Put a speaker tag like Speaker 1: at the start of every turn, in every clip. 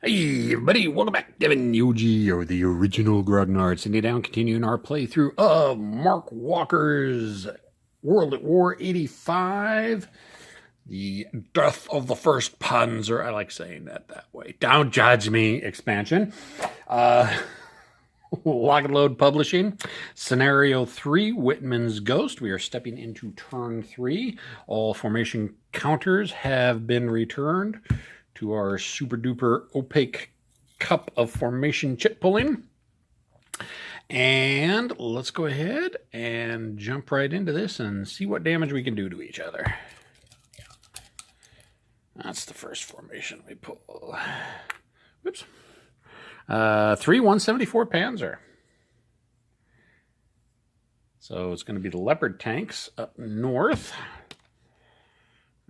Speaker 1: Hey everybody, welcome back. Devin Yogi, or the original Grognard, sitting down, continuing our playthrough of Mark Walker's World at War 85. The Death of the First Panzer. I like saying that way. Don't judge me expansion. Lock and Load Publishing. Scenario 3, Wittman's Ghost. We are stepping into turn 3. All formation counters have been returned to our super duper opaque cup of formation chip pulling. And let's go ahead and jump right into this and see what damage we can do to each other. That's the first formation we pull. Whoops. 174 Panzer. So it's going to be the Leopard tanks up north.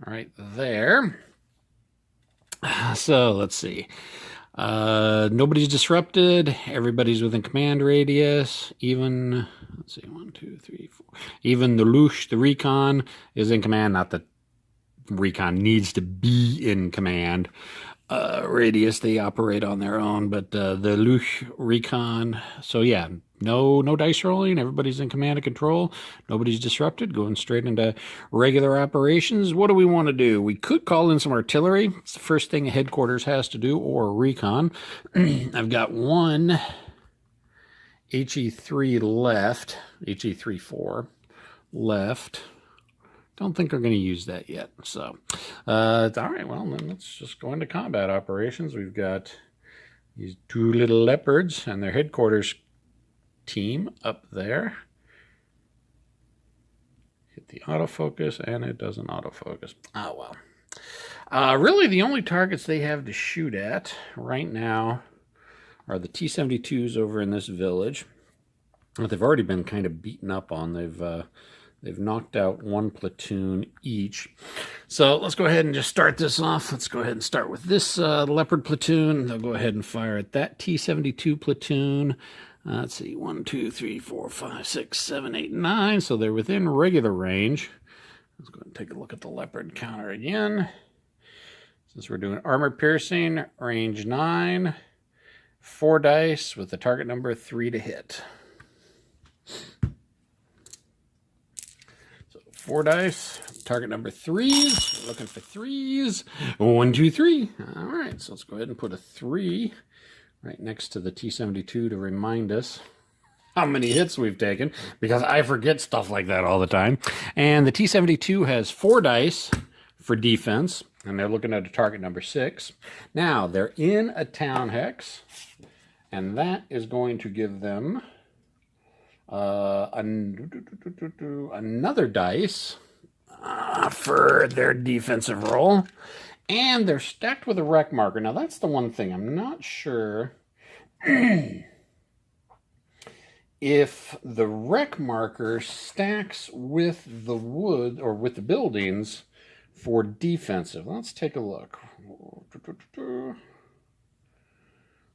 Speaker 1: Right there. So let's see. Nobody's disrupted. Everybody's within command radius. Even, let's see, 1, 2, 3, 4. Even the Lush, the recon, is in command. Not that recon needs to be in command radius. They operate on their own, but the Lush recon. So yeah, no dice rolling. Everybody's in command and control. Nobody's disrupted. Going straight into regular operations. What do we want to do? We could call in some artillery. It's the first thing a headquarters has to do, or recon. I've got one HE3 left. HE34 left. Don't think we're going to use that yet. So, all right, well, then let's just go into combat operations. We've got these two little leopards and their headquarters team up there. Hit the autofocus, and it doesn't autofocus. Oh, well. Really, the only targets they have to shoot at right now are the T-72s over in this village. They've already been kind of beaten up on. They've knocked out one platoon each. So let's go ahead and just start this off. Let's go ahead and start with this Leopard platoon. They'll go ahead and fire at that T-72 platoon. Let's see, 1, 2, 3, 4, 5, 6, 7, 8, 9. So they're within regular range. Let's go ahead and take a look at the Leopard counter again. Since we're doing armor piercing, range 9, 4 dice with the target number 3 to hit. 4 dice, target number 3s. We're looking for 3s. 1, 2, 3. All right, so let's go ahead and put a 3 right next to the T-72 to remind us how many hits we've taken, because I forget stuff like that all the time. And the T-72 has 4 dice for defense, and they're looking at a target number 6. Now, they're in a town hex, and that is going to give them another dice for their defensive roll, and they're stacked with a wreck marker. Now that's the one thing I'm not sure if the wreck marker stacks with the wood or with the buildings for defensive. Let's take a look.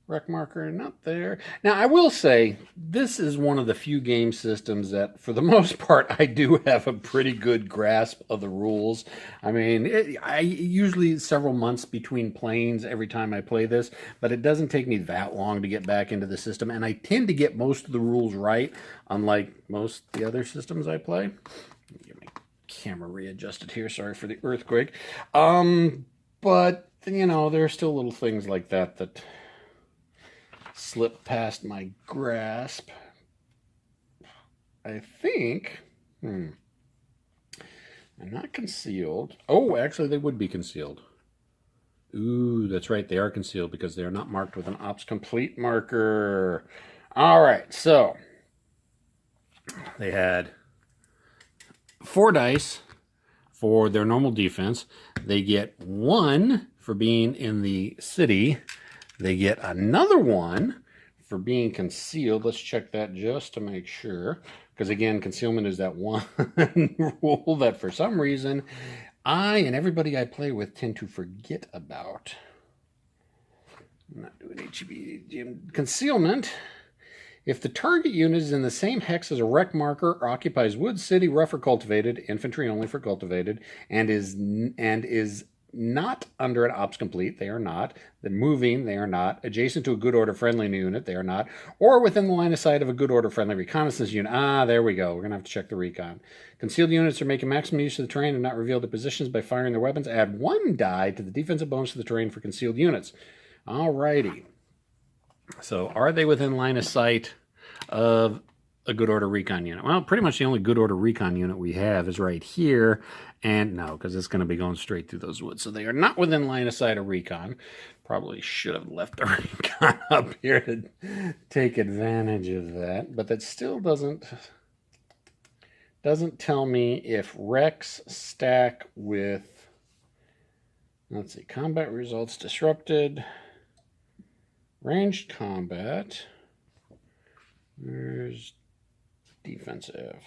Speaker 1: Wreck marker, not there. Now, I will say, this is one of the few game systems that, for the most part, I do have a pretty good grasp of the rules. I mean, I usually several months between playings every time I play this, but it doesn't take me that long to get back into the system, and I tend to get most of the rules right, unlike most of the other systems I play. Let me get my camera readjusted here. Sorry for the earthquake. But, you know, there are still little things like that slip past my grasp. I think, they're not concealed. Oh, actually, they would be concealed. Ooh, that's right, they are concealed because they are not marked with an Ops Complete marker. All right, so they had 4 dice for their normal defense. They get 1 for being in the city. They get another 1 for being concealed. Let's check that just to make sure. Because again, concealment is that one rule that for some reason I and everybody I play with tend to forget about. I'm not doing HEB. Concealment. If the target unit is in the same hex as a wreck marker or occupies wood, city, rough, or cultivated, infantry only for cultivated, and is not under an ops complete, they are not. They're moving, they are not. Adjacent to a good order friendly unit, they are not. Or within the line of sight of a good order friendly reconnaissance unit. Ah, there we go. We're going to have to check the recon. Concealed units are making maximum use of the terrain and not reveal their positions by firing their weapons. Add 1 die to the defensive bonus of the terrain for concealed units. Alrighty. So are they within line of sight of a good order recon unit? Well, pretty much the only good order recon unit we have is right here. And no, because it's going to be going straight through those woods. So they are not within line of sight of recon. Probably should have left the recon up here to take advantage of that. But that still doesn't tell me if Rex stack with, let's see, combat results disrupted, ranged combat. There's defensive.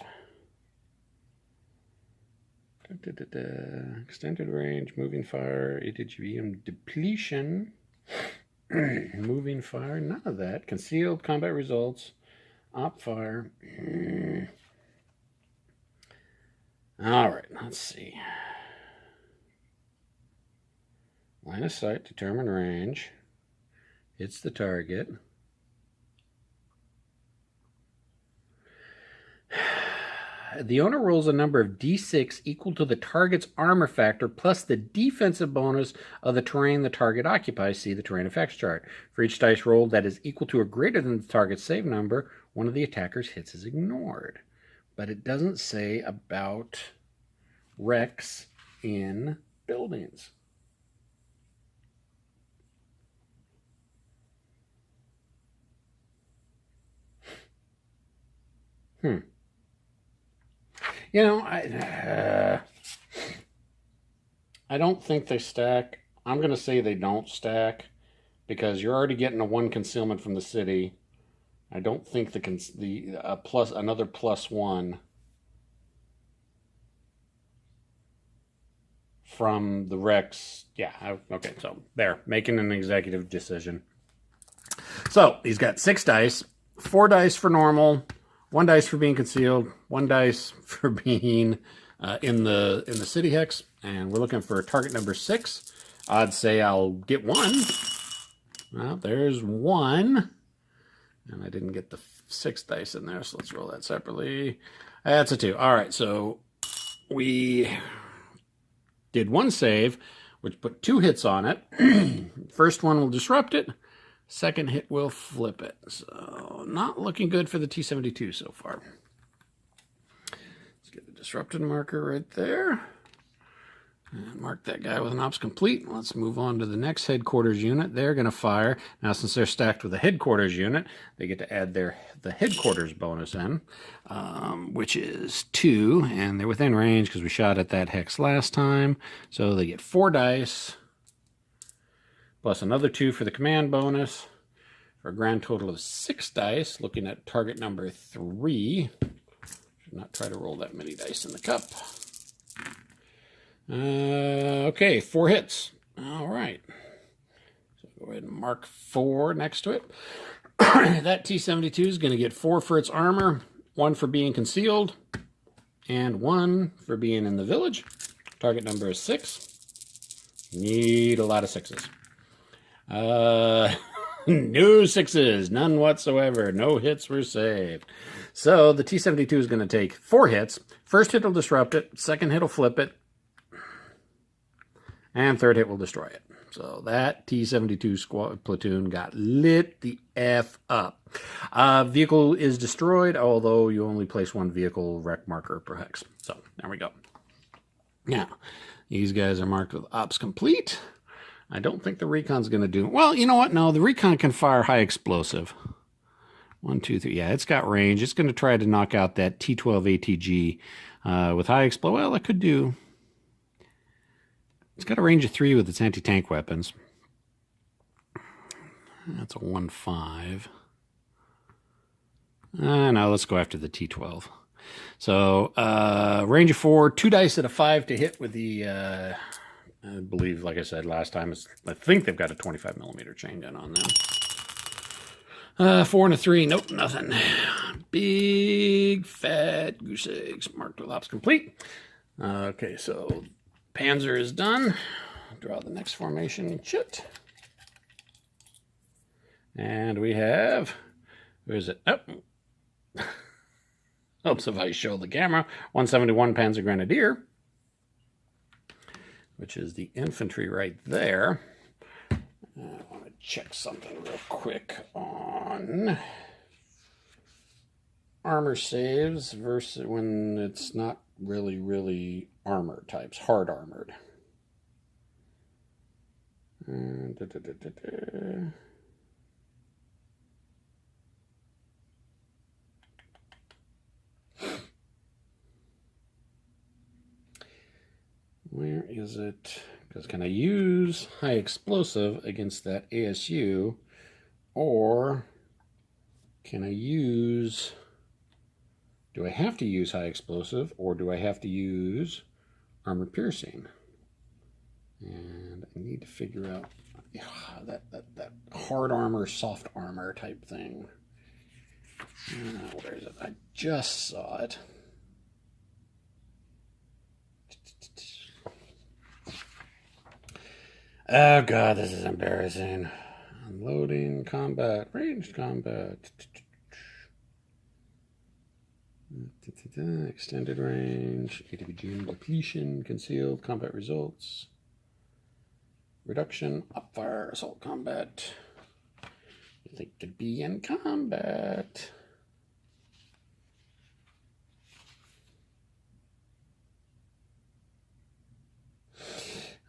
Speaker 1: Extended range, moving fire, ATGVM depletion, moving fire, none of that. Concealed combat results, op fire. All right, let's see. Line of sight, determine range, hits the target. The owner rolls a number of d6 equal to the target's armor factor plus the defensive bonus of the terrain the target occupies. See the terrain effects chart. For each dice rolled that is equal to or greater than the target's save number, one of the attacker's hits is ignored. But it doesn't say about Rex in buildings. You know, I don't think they stack. I'm going to say they don't stack because you're already getting a 1 concealment from the city. I don't think another +1 from the Rex. Yeah, okay, so there, making an executive decision. So he's got 6 dice, 4 dice for normal, 1 dice for being concealed, 1 dice for being in the city hex, and we're looking for target number 6. I'd say I'll get 1. Well, there's 1, and I didn't get the 6 dice in there, so let's roll that separately. That's a 2. All right, so we did 1 save, which put 2 hits on it. First one will disrupt it. Second hit will flip it. So not looking good for the T-72 so far. Let's get the disrupted marker right there. And mark that guy with an ops complete. Let's move on to the next headquarters unit. They're going to fire. Now, since they're stacked with a headquarters unit, they get to add the headquarters bonus in, which is 2. And they're within range because we shot at that hex last time. So they get 4 dice. Plus another 2 for the command bonus, for a grand total of 6 dice, looking at target number 3. Should not try to roll that many dice in the cup. Okay, 4 hits. All right. So go ahead and mark 4 next to it. That T-72 is going to get 4 for its armor, 1 for being concealed, and 1 for being in the village. Target number is 6. Need a lot of 6s. No 6s, none whatsoever. No hits were saved. So the T-72 is going to take 4 hits. First hit will disrupt it. Second hit will flip it. And third hit will destroy it. So that T-72 squad platoon got lit the F up. Vehicle is destroyed, although you only place 1 vehicle wreck marker per hex. So there we go. Now, these guys are marked with ops complete. I don't think the recon's going to do... Well, you know what? No, the recon can fire high explosive. 1, 2, 3. Yeah, it's got range. It's going to try to knock out that T-12 ATG with high explosive. Well, it could do... It's got a range of 3 with its anti-tank weapons. That's a 1-5. No, let's go after the T-12. So, range of 4, 2 dice at a 5 to hit with the... I believe, like I said last time, I think they've got a 25 millimeter chain gun on them. 4 and a 3, nope, nothing. Big fat goose eggs marked with ops complete. Okay, so Panzer is done. Draw the next formation. Shit. And we have, where is it? Oh. Helps if I show the camera. 171 Panzer Grenadier, which is the infantry right there. I want to check something real quick on armor saves versus when it's not really armor types, hard armored. Where is it? Because can I use high explosive against that ASU, or can I use, do I have to use high explosive, or do I have to use armor piercing? And I need to figure out that hard armor, soft armor type thing. Where is it? I just saw it. Oh god, this is embarrassing. Unloading, combat, ranged combat. Extended range, ATBG depletion, concealed, combat results. Reduction, upfire, assault combat. You think to be in combat.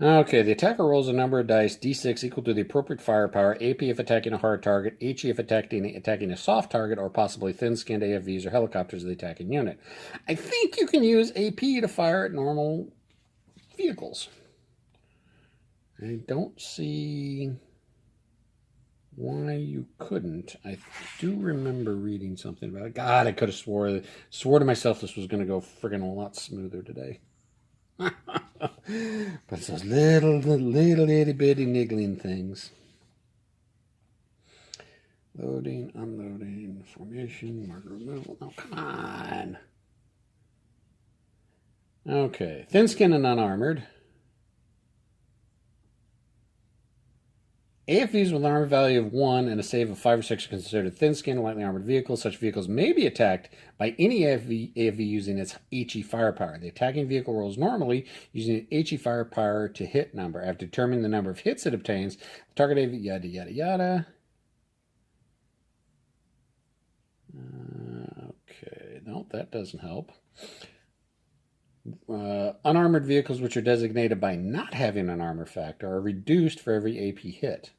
Speaker 1: Okay, the attacker rolls a number of dice, d6 equal to the appropriate firepower, AP if attacking a hard target, HE if attacking a soft target, or possibly thin-skinned AFVs or helicopters of the attacking unit. I think you can use AP to fire at normal vehicles. I don't see why you couldn't. I do remember reading something about it. God, I could have swore to myself this was going to go friggin' a lot smoother today. But it's those little itty bitty niggling things. Loading, unloading, formation, marker removal. Oh, come on. Okay, thin skin and unarmored. AFVs with an armor value of 1 and a save of 5 or 6 are considered thin-skinned, lightly armored vehicles. Such vehicles may be attacked by any AFV using its HE firepower. The attacking vehicle rolls normally using an HE firepower to hit number. After determining the number of hits it obtains, the target AFV, yada, yada, yada. Okay, no, that doesn't help. Unarmored vehicles which are designated by not having an armor factor are reduced for every AP hit.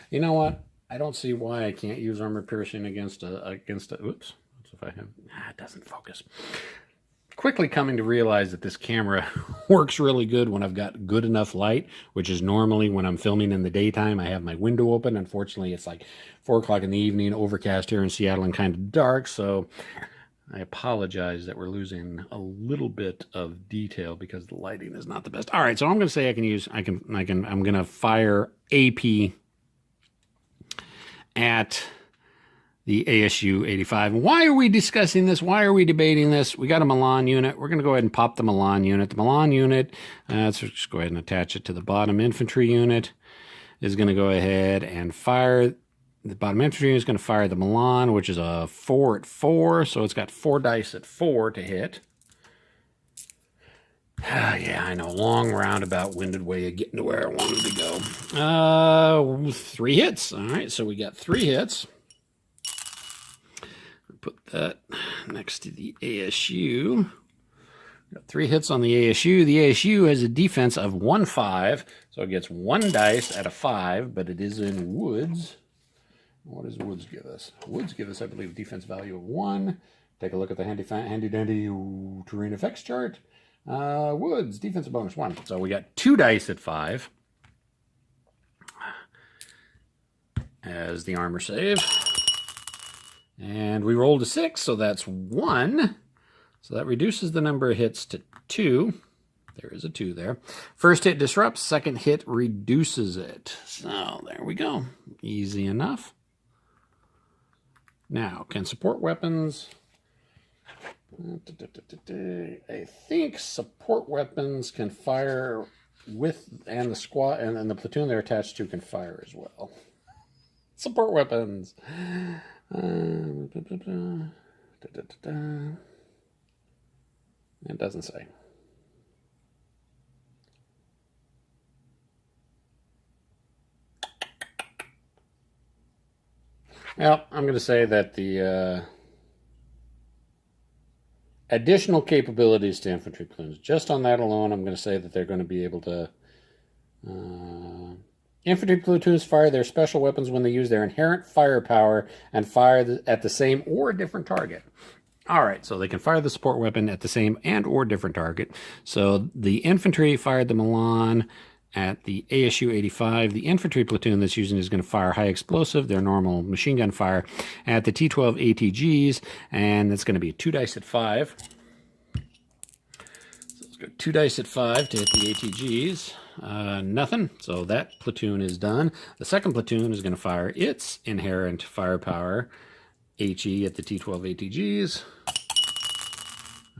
Speaker 1: You know what? I don't see why I can't use armor piercing against a oops. What's if I have, it doesn't focus. Quickly coming to realize that this camera works really good when I've got good enough light, which is normally when I'm filming in the daytime. I have my window open. Unfortunately, it's like 4 o'clock in the evening, overcast here in Seattle and kind of dark, so I apologize that we're losing a little bit of detail because the lighting is not the best. All right, so I'm going to say I'm going to fire AP at the ASU 85. Why are we discussing this? Why are we debating this? We got a Milan unit. We're going to go ahead and pop the Milan unit. The Milan unit, let's just go ahead and attach it to the bottom infantry unit, is going to go ahead and fire. The bottom infantry is going to fire the Milan, which is a 4 at 4, so it's got 4 dice at 4 to hit. Yeah, I know, long roundabout winded way of getting to where I wanted to go. 3 hits. All right, so we got 3 hits. Put that next to the ASU. Got 3 hits on the ASU. The ASU has a defense of 1-5, so it gets 1 dice at a 5, but it is in woods. What does woods give us? Woods give us, I believe, a defense value of 1. Take a look at the handy dandy terrain effects chart. Woods, defensive bonus 1. So we got 2 dice at 5 as the armor save. And we rolled a 6, so that's 1. So that reduces the number of hits to 2. There is a 2 there. First hit disrupts, second hit reduces it. So there we go. Easy enough. Now, can support weapons... I think support weapons can fire and the squad and the platoon they're attached to can fire as well. Support weapons. It doesn't say. Well, I'm going to say that the additional capabilities to infantry platoons, just on that alone, I'm going to say that they're going to be able to... infantry platoons fire their special weapons when they use their inherent firepower and fire at the same or different target. All right, so they can fire the support weapon at the same and or different target. So the infantry fired the Milan at the ASU 85. The infantry platoon that's using is going to fire high explosive, their normal machine gun fire, at the T12 ATGs, and it's going to be 2 dice at 5. So let's go 2 dice at 5 to hit the ATGs. Nothing, so that platoon is done. The second platoon is going to fire its inherent firepower, HE, at the T12 ATGs.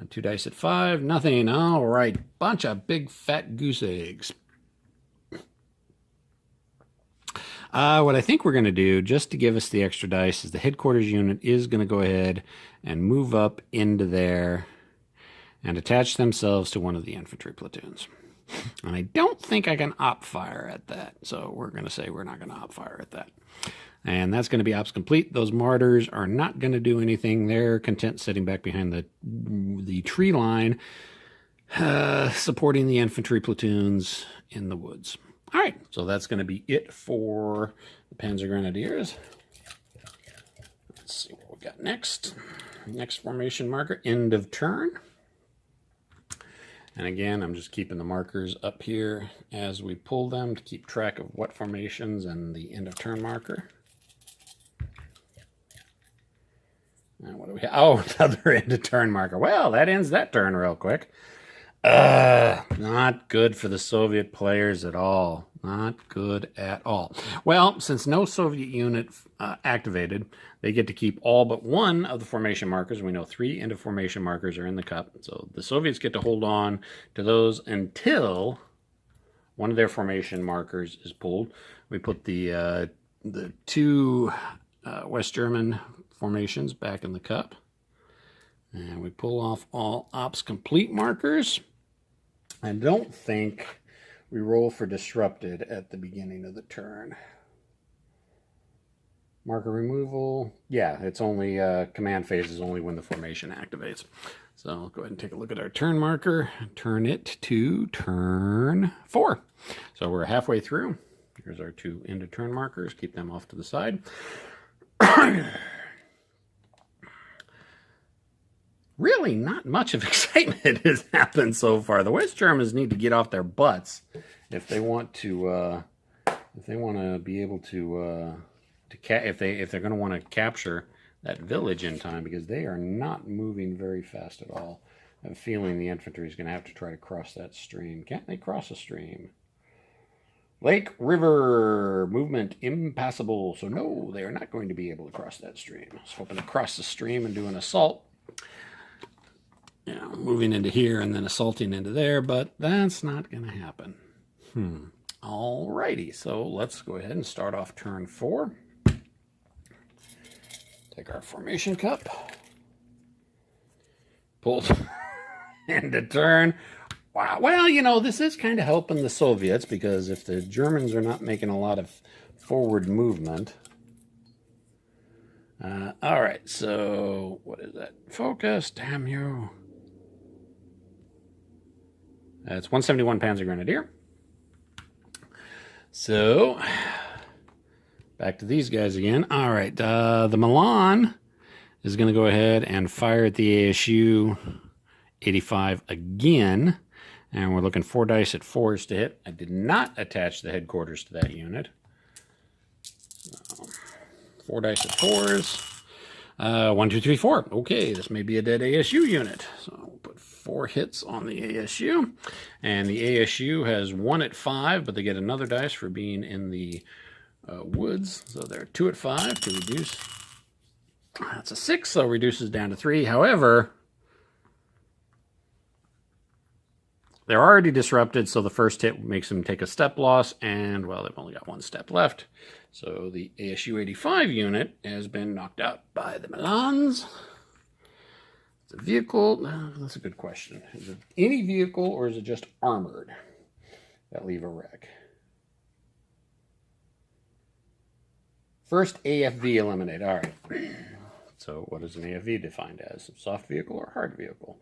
Speaker 1: 2 dice at 5, nothing. All right, bunch of big fat goose eggs. What I think we're going to do, just to give us the extra dice, is the headquarters unit is going to go ahead and move up into there and attach themselves to one of the infantry platoons. And I don't think I can op fire at that, so we're going to say we're not going to op fire at that. And that's going to be ops complete. Those martyrs are not going to do anything. They're content sitting back behind the tree line, supporting the infantry platoons in the woods. All right, so that's going to be it for the Panzer Grenadiers. Let's see what we got next. Next formation marker, end of turn. And again, I'm just keeping the markers up here as we pull them to keep track of what formations and the end of turn marker. And what do we have? Oh, another end of turn marker. Well, that ends that turn real quick. Not good for the Soviet players at all. Not good at all. Well, since no Soviet unit activated, they get to keep all but one of the formation markers. We know 3 end of formation markers are in the cup. So the Soviets get to hold on to those until one of their formation markers is pulled. We put the 2 West German formations back in the cup. And we pull off all ops complete markers. I don't think we roll for disrupted at the beginning of the turn. Marker removal. Yeah, it's only command phase is only when the formation activates. So I'll go ahead and take a look at our turn marker. Turn it to turn 4. So we're halfway through. Here's our 2 end of turn markers. Keep them off to the side. Really not much of excitement has happened so far. The West Germans need to get off their butts if they want to be able to if they're going to want to capture that village in time, because they are not moving very fast at all. I have a feeling the infantry is going to have to try to cross that stream. Can't they cross a stream? Lake, river, movement impassable. So no, they are not going to be able to cross that stream. I was hoping to cross the stream and do an assault. You know, moving into here and then assaulting into there, but that's not going to happen. Alrighty, so let's go ahead and start off turn 4. Take our formation cup. Pull into turn. Wow, well, you know, this is kind of helping the Soviets, because if the Germans are not making a lot of forward movement. All right, so what is that? Focus, damn you. It's 171 Panzer Grenadier. So, back to these guys again. All right, the Milan is going to go ahead and fire at the ASU 85 again. And we're looking 4 dice at 4s to hit. I did not attach the headquarters to that unit. So, 4 dice at 4s. 1, 2, 3, 4. Okay, this may be a dead ASU unit. So we'll put 4 hits on the ASU. And the ASU has 1 at 5, but they get another dice for being in the woods. So they're 2 at 5 to reduce. That's a 6, so reduces down to 3. However, they're already disrupted, so the first hit makes them take a step loss, and, well, they've only got one step left. So the ASU 85 unit has been knocked out by the Milans. It's a vehicle. That's a good question. Is it any vehicle, or is it just armored that leave a wreck? First AFV eliminated. All right. So what is an AFV defined as? A soft vehicle or hard vehicle?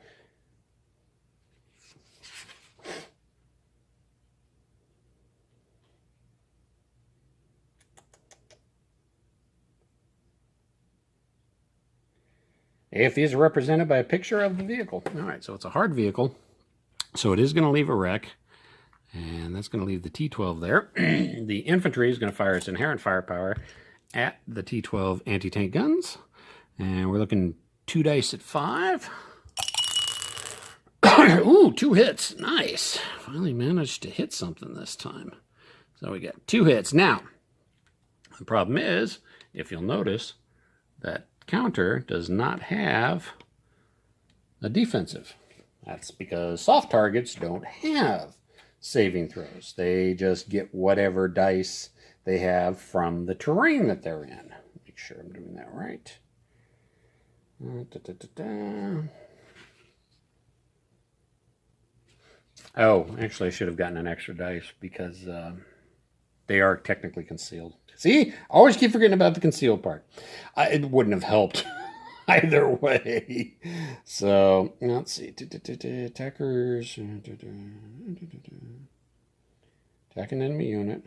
Speaker 1: AFVs are represented by a picture of the vehicle. All right, so it's a hard vehicle. So it is going to leave a wreck. And that's going to leave the T-12 there. The infantry is going to fire its inherent firepower at the T-12 anti-tank guns. And we're looking 2 dice at 5. Ooh, 2 hits. Nice. Finally managed to hit something this time. So we got 2 hits. Now, the problem is, if you'll notice, that counter does not have a defensive. That's because soft targets don't have saving throws. They just get whatever dice they have from the terrain that they're in. Make sure I'm doing that right. Oh, actually I should have gotten an extra dice because they are technically concealed. See? Always keep forgetting about the concealed part. It wouldn't have helped either way. So, let's see. Attackers. Attacking enemy unit.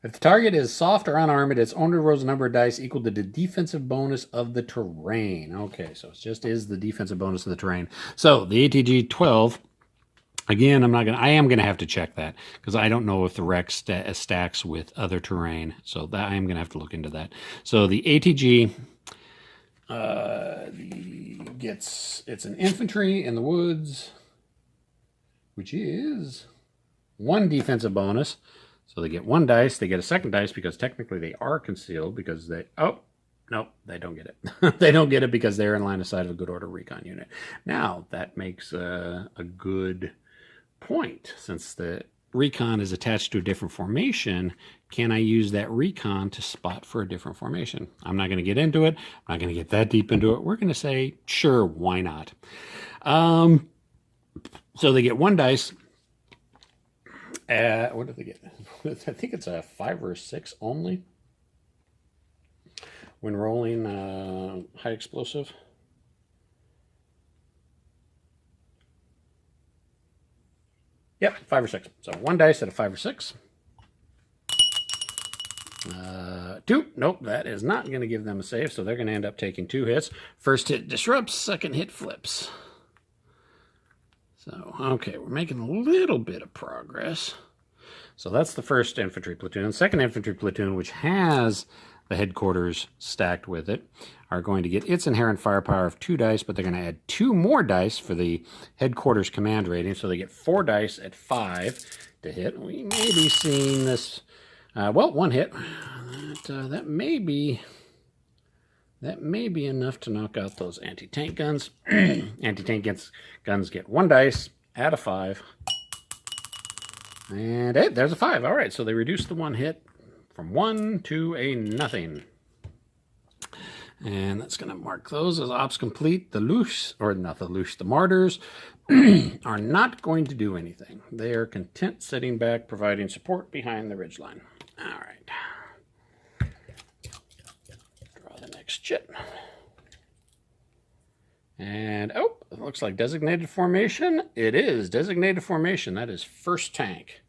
Speaker 1: If the target is soft or unarmed, its owner rolls a number of dice equal to the defensive bonus of the terrain. Okay, so it just is the defensive bonus of the terrain. So, the ATG 12... Again, I am going to have to check that because I don't know if the wreck stacks with other terrain. So that I am going to have to look into that. So the ATG it's an infantry in the woods, which is 1 defensive bonus. So they get 1 dice. They get a second dice because technically they are concealed because they... Oh, no, they don't get it. They don't get it because they're in line of sight of a good order recon unit. Now, that makes a good... point. Since the recon is attached to a different formation, can I use that recon to spot for a different formation? I'm not going to get into it. I'm not going to get that deep into it. We're going to say, sure, why not? So they get 1 dice. What do they get? I think it's a 5 or a 6 only when rolling high explosive. Yep, 5 or 6. So 1 dice at a 5 or 6. 2. Nope, that is not going to give them a save, so they're going to end up taking 2 hits. First hit disrupts, second hit flips. So, okay, we're making a little bit of progress. So that's the first infantry platoon. Second infantry platoon, which has the headquarters stacked with it, are going to get its inherent firepower of 2 dice, but they're going to add 2 more dice for the headquarters command rating, so they get 4 dice at 5 to hit. We may be seeing this, well, 1 hit. That may be enough to knock out those anti-tank guns. Anti-tank guns get 1 dice at a 5. And hey, there's a 5. All right, so they reduce the 1 hit from 1 to a nothing. And that's going to mark those as ops complete. The Lush, or not the Lush, the Martyrs are not going to do anything. They are content sitting back, providing support behind the ridgeline. All right. Draw the next chit. And, oh, it looks like designated formation. It is designated formation. That is first tank.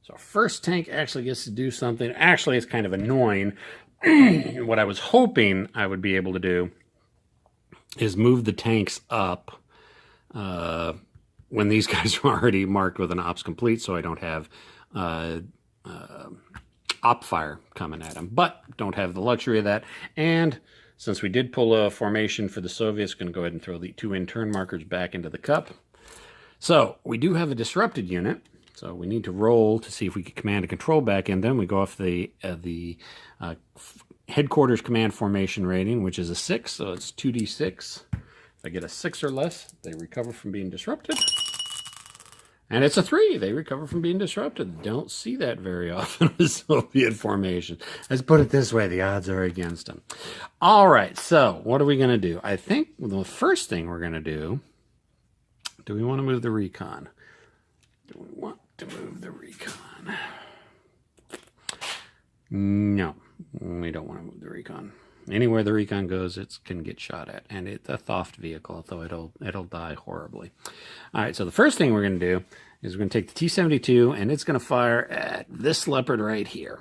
Speaker 1: So first tank actually gets to do something. Actually, it's kind of annoying. What I was hoping I would be able to do is move the tanks up when these guys are already marked with an ops complete, so I don't have op fire coming at them. But don't have the luxury of that. And since we did pull a formation for the Soviets, going to go ahead and throw the 2 in-turn markers back into the cup. So we do have a disrupted unit. So we need to roll to see if we can command and control back in. Then we go off the headquarters command formation rating, which is a 6, so it's 2d6. If I get a 6 or less, they recover from being disrupted. And it's a 3. They recover from being disrupted. Don't see that very often with Soviet formation. Let's put it this way. The odds are against them. All right. So what are we going to do? I think the first thing we're going to do we want to move the recon? Do we want to move the recon? No, we don't want to move the recon. Anywhere the recon goes, it can get shot at, and it's a Thoft vehicle, though it'll die horribly. All right, so the first thing we're going to do is we're going to take the T-72, and it's going to fire at this Leopard right here.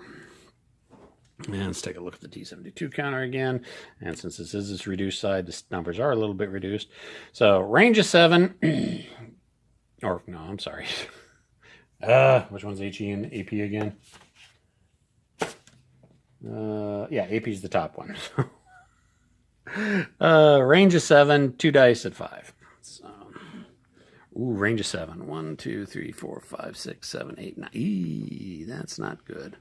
Speaker 1: And let's take a look at the T-72 counter again. And since this is this reduced side, the numbers are a little bit reduced. So range of 7, or no, I'm sorry. Which one's HE and AP again? Yeah, AP is the top one. Range of 7, 2 dice at 5. So, range of 7. 1, 2, 3, 4, 5, 6, 7, 8, 9. Eee, that's not good.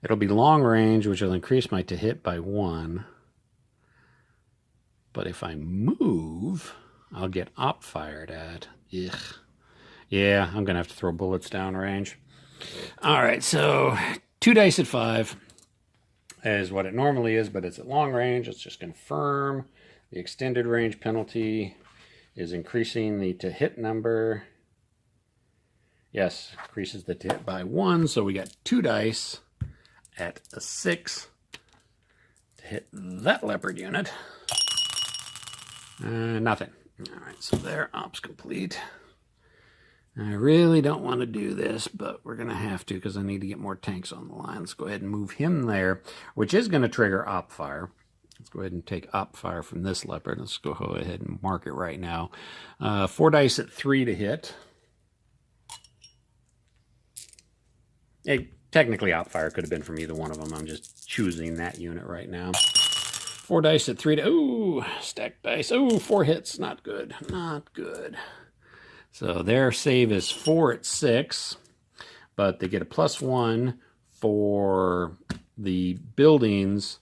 Speaker 1: It'll be long range, which will increase my to hit by 1. But if I move, I'll get op fired at. Ugh. Yeah, I'm going to have to throw bullets down range. All right, so 2 dice at 5 is what it normally is, but it's at long range. Let's just confirm the extended range penalty is increasing the to hit number. Yes, increases the to hit by 1, so we got 2 dice at a 6 to hit that Leopard unit. Nothing. All right, so there, ops complete. I really don't want to do this, but we're going to have to because I need to get more tanks on the line. Let's go ahead and move him there, which is going to trigger op fire. Let's go ahead and take op fire from this Leopard. Let's go ahead and mark it right now. 4 dice at 3 to hit. Hey, technically op fire could have been from either one of them. I'm just choosing that unit right now. 4 dice at 3 to... Ooh, stacked dice. Ooh, 4 hits. Not good. Not good. So their save is 4 at 6, but they get a +1 for the buildings.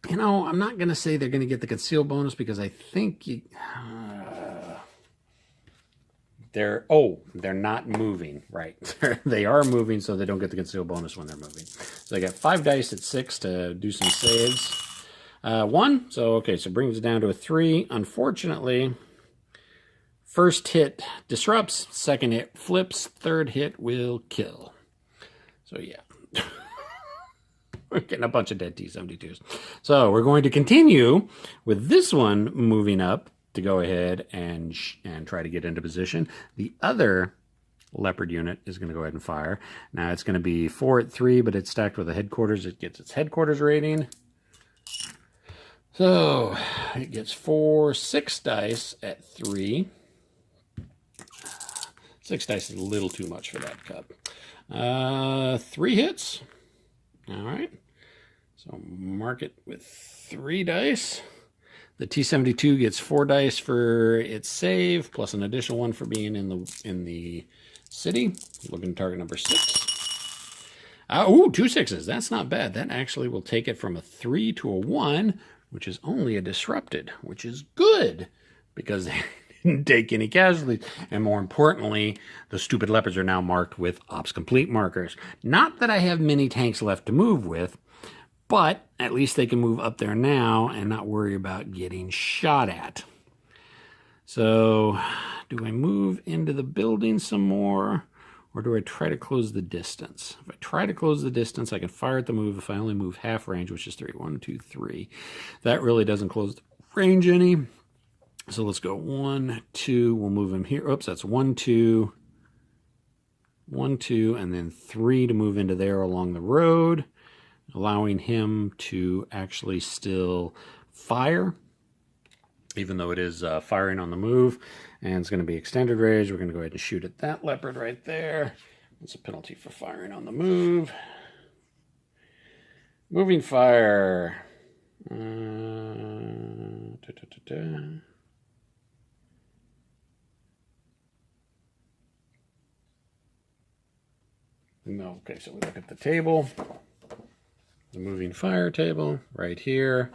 Speaker 1: You know, I'm not going to say they're going to get the conceal bonus because I think they're not moving, right? They are moving, so they don't get the conceal bonus when they're moving. So they got 5 dice at 6 to do some saves. 1, so okay, so it brings it down to a 3. Unfortunately, first hit disrupts, second hit flips, third hit will kill. So yeah, we're getting a bunch of dead T-72s. So we're going to continue with this one moving up to go ahead and try to get into position. The other Leopard unit is going to go ahead and fire. Now it's going to be 4 at 3, but it's stacked with a headquarters. It gets its headquarters rating. So it gets 6 dice at 3. 6 dice is a little too much for that cup. 3 hits. All right. So mark it with 3 dice. The T-72 gets 4 dice for its save, plus an additional 1 for being in the city. Looking at target number 6. Ooh, 2 6s. That's not bad. That actually will take it from a 3 to a 1, which is only a disrupted, which is good because they didn't take any casualties. And more importantly, the stupid Leopards are now marked with ops complete markers. Not that I have many tanks left to move with, but at least they can move up there now and not worry about getting shot at. So, do I move into the building some more, or do I try to close the distance? If I try to close the distance, I can fire at the move if I only move half range, which is 3. 1, 2, 3. That really doesn't close the range any. So let's go 1, 2. We'll move him here. Oops, that's 1, 2. 1, 2, and then 3 to move into there along the road, allowing him to actually still fire, even though it is firing on the move. And it's going to be extended range. We're going to go ahead and shoot at that Leopard right there. It's a penalty for firing on the move. Moving fire. No, okay, so we look at the table. The moving fire table right here.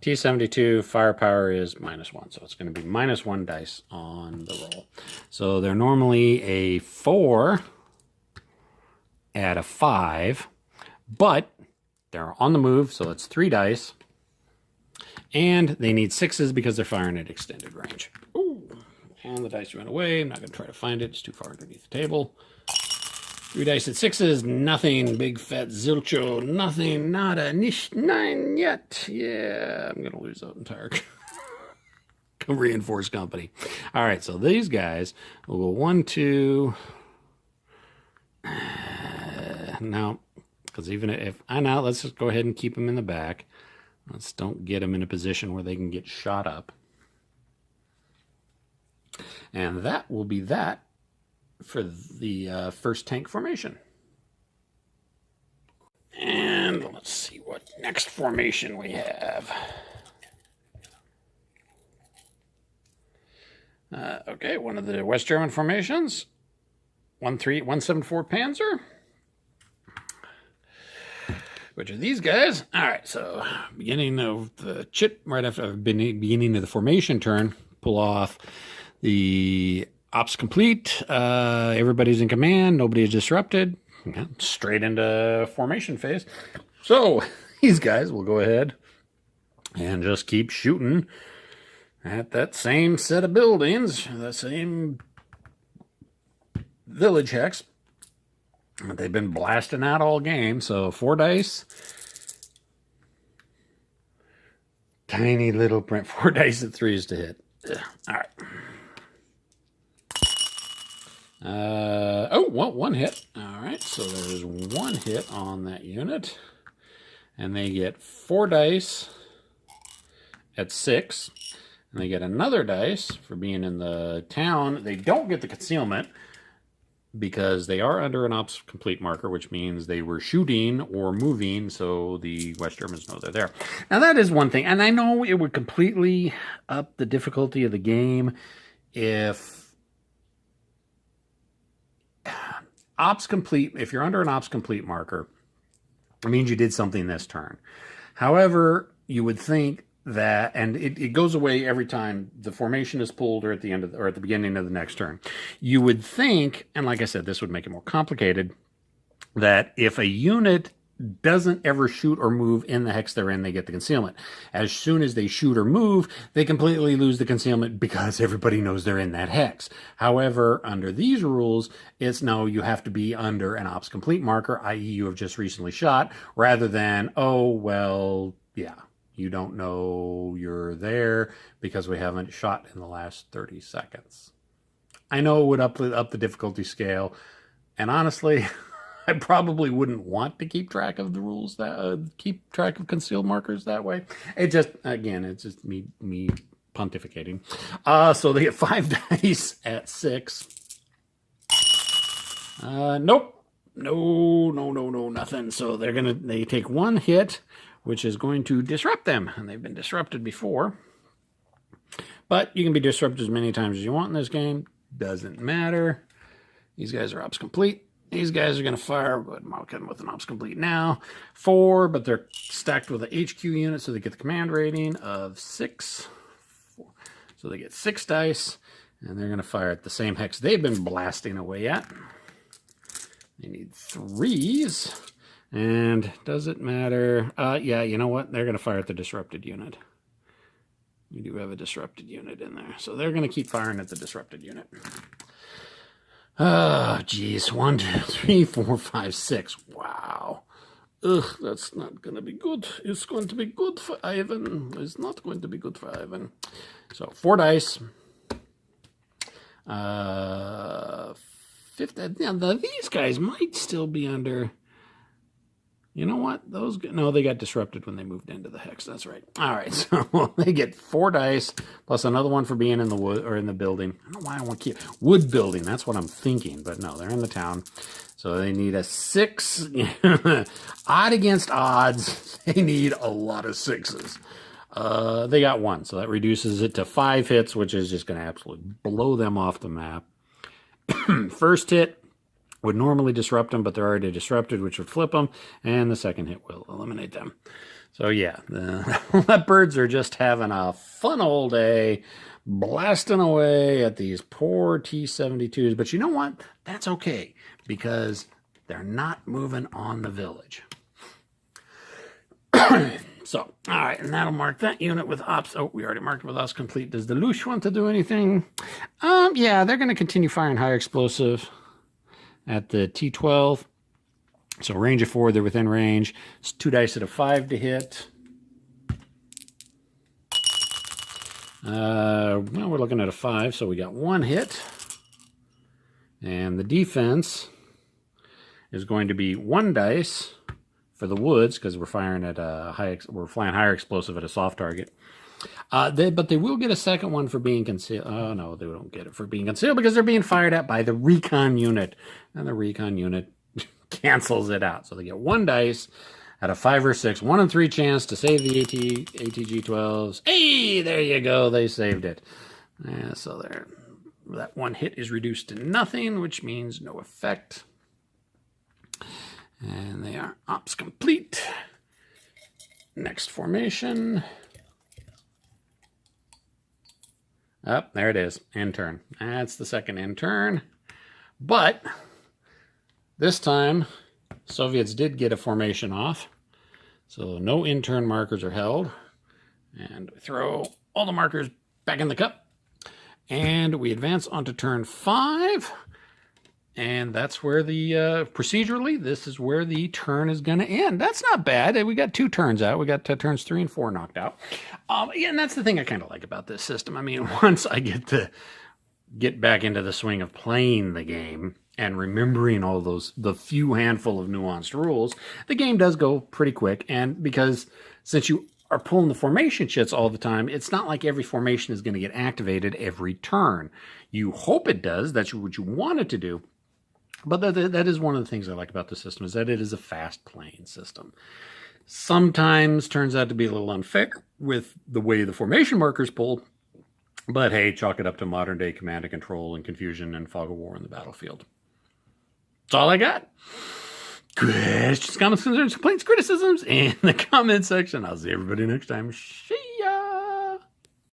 Speaker 1: T72 firepower is -1, so it's going to be -1 dice on the roll. So they're normally a 4 at a 5, but they're on the move, so it's 3 dice. And they need 6s because they're firing at extended range. Ooh, and the dice went away. I'm not going to try to find it. It's too far underneath the table. 3 dice at 6s, nothing. Big fat zilcho, nothing, nada, nicht, nine yet. Yeah, I'm going to lose that entire reinforced company. All right, so these guys will go 1, 2. No, because even if I know, let's just go ahead and keep them in the back. Let's don't get them in a position where they can get shot up. And that will be that for the first tank formation. And let's see what next formation we have. Okay, one of the West German formations. 174 Panzer. Which are these guys? All right, so beginning of the chit, right after beginning of the formation turn, pull off the ops complete. Everybody's in command. Nobody is disrupted. Straight into formation phase. So these guys will go ahead and just keep shooting at that same set of buildings, the same village hex that they've been blasting out all game. So 4 dice. Tiny little print. 4 dice at 3s to hit. All right. Well, 1 hit. All right, so there's 1 hit on that unit. And they get 4 dice at 6. And they get another dice for being in the town. They don't get the concealment because they are under an ops complete marker, which means they were shooting or moving, so the West Germans know they're there. Now, that is one thing. And I know it would completely up the difficulty of the game if if you're under an ops complete marker, it means you did something this turn. However, you would think that, and it goes away every time the formation is pulled or at the end of or at the beginning of the next turn. You would think, and like I said, this would make it more complicated, that if a unit doesn't ever shoot or move in the hex they're in, they get the concealment. As soon as they shoot or move, they completely lose the concealment because everybody knows they're in that hex. However, under these rules, it's no, you have to be under an ops complete marker, i.e. you have just recently shot, rather than, oh, well, yeah, you don't know you're there because we haven't shot in the last 30 seconds. I know it would up the difficulty scale, and honestly, I probably wouldn't want to keep track of the rules that keep track of concealed markers that way. It just, again, it's just me pontificating. So they get 5 dice at 6. Nope. No, nothing. So they take 1 hit, which is going to disrupt them, and they've been disrupted before. But you can be disrupted as many times as you want in this game. Doesn't matter. These guys are ops complete. These guys are going to fire. Go ahead and mark them with an ops complete now. 4, but they're stacked with a HQ unit, so they get the command rating of 6. 4. So they get 6 dice, and they're going to fire at the same hex they've been blasting away at. They need 3s. And does it matter? Yeah, you know what? They're going to fire at the disrupted unit. We do have a disrupted unit in there. So they're going to keep firing at the disrupted unit. Oh, geez. 1, 2, 3, 4, 5, 6. Wow. Ugh, that's not going to be good. It's going to be good for Ivan. It's not going to be good for Ivan. So 4 dice. 5th. Now, these guys might still be under... You know what? No, they got disrupted when they moved into the hex. That's right. All right, so they get 4 dice plus another one for being in the wood or in the building. I don't know why I want to keep wood building. That's what I'm thinking, but no, they're in the town. So they need a 6. Odd against odds, they need a lot of 6s. They got 1, so that reduces it to 5 hits, which is just going to absolutely blow them off the map. First hit would normally disrupt them, but they're already disrupted, which would flip them, and the second hit will eliminate them. So yeah, the leopards are just having a fun old day, blasting away at these poor T-72s. But you know what? That's okay, because they're not moving on the village. So, all right, and that'll mark that unit with ops. Oh, we already marked with ops complete. Does the Loosh want to do anything? Yeah, they're going to continue firing high explosive at the T-12. So range of 4, they're within range. It's 2 dice at a 5 to hit. Well, we're looking at a 5, so we got 1 hit. And the defense is going to be 1 dice for the woods, because we're firing at a we're flying higher explosive at a soft target. But they will get a second one for being concealed. Oh no, they don't get it for being concealed because they're being fired at by the recon unit, and the recon unit cancels it out. So they get 1 dice at a 5 or 6, 1 in 3 chance to save the ATG-12s. Hey, there you go, they saved it. So there, that 1 hit is reduced to nothing, which means no effect. And they are ops complete. Next formation. Oh, there it is. End turn. That's the second end turn. But this time, Soviets did get a formation off. So no in-turn markers are held. And we throw all the markers back in the cup. And we advance onto turn 5. And that's where the, procedurally, this is where the turn is going to end. That's not bad. We got 2 turns out. We got turns 3 and 4 knocked out. Yeah, and that's the thing I kind of like about this system. I mean, once I get back into the swing of playing the game and remembering all those, the few handful of nuanced rules, the game does go pretty quick. And because since you are pulling the formation shits all the time, it's not like every formation is going to get activated every turn. You hope it does. That's what you want it to do. But that is one of the things I like about the system, is that it is a fast-playing system. Sometimes turns out to be a little unfair with the way the formation markers pull, but hey, chalk it up to modern-day command and control and confusion and fog of war in the battlefield. That's all I got. Questions, comments, concerns, complaints, criticisms in the comment section. I'll see everybody next time.